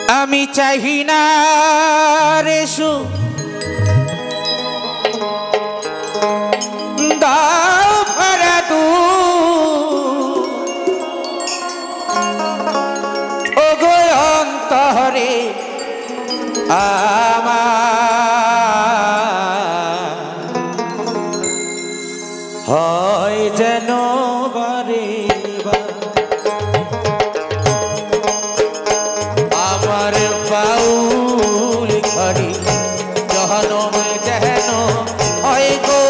আমি চাহি না রে সুখ দাও ভরা ও গো অন্তরে আমার হয় যেন বারে আমার বাউল ঘরে জহনম যেন হয় গো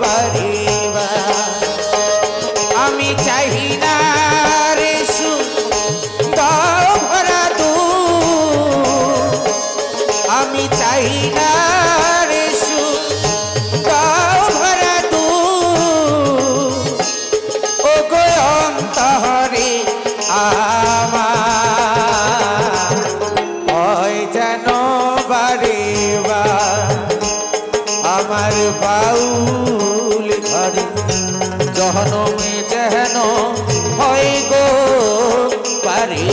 বারে আমি চাহি না রে সুখ দাও ভরা আমি চাহি না রে সুখ দাও ভরা ও গো অন্তরে আমার হয় যেন বারে আমার বাউল ঘরে জহনমে যেন হয় গো বারে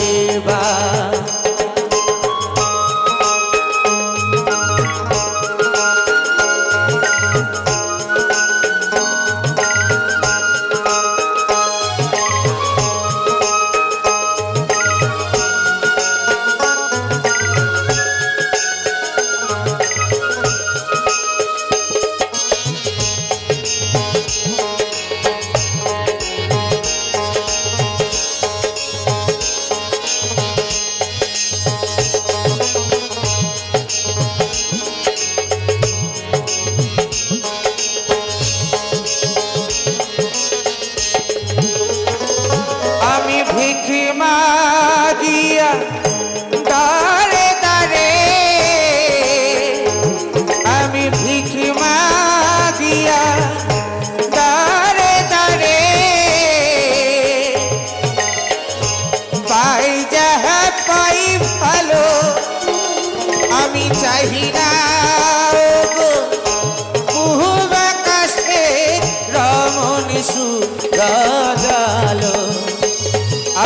ভিখি মাগিয়া দারে দারে আমি ভিখি মাগিয়া দারে দারে পাই যাহা পাই ভালো আমি চাহি না বহু বাকাশে রমণী সুরাজালো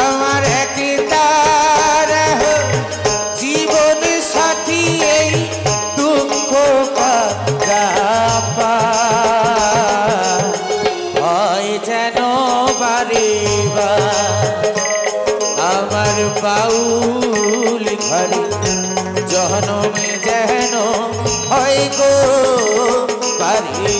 আমার একটার জীবন সাথী এই দুঃখ হয় যেন বারে আমার বাউল ঘরে জহনমে যেন হয় গো বারে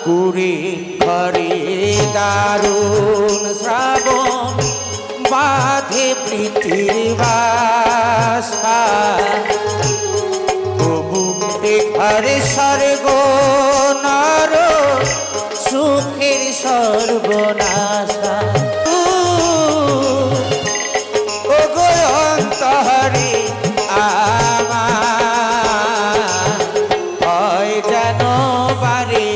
পুরী ঘরে দারুণ শ্রাবণ বাঁধে প্রীতির বাসা তবু ঘরে স্বর্গ নর সুখের সর্বনাশা ও গো অন্তরে আমার হয় যেন বারে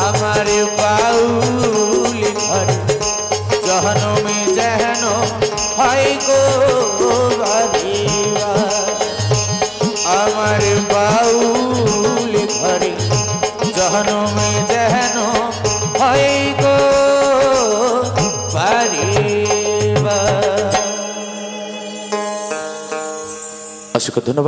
আমার বাউল ঘরে জহনমে যেন হয় গো বারে আমার বাউল ঘরে জহনমে যেন হয় গো বারে অসংখ্য ধন্যবাদ।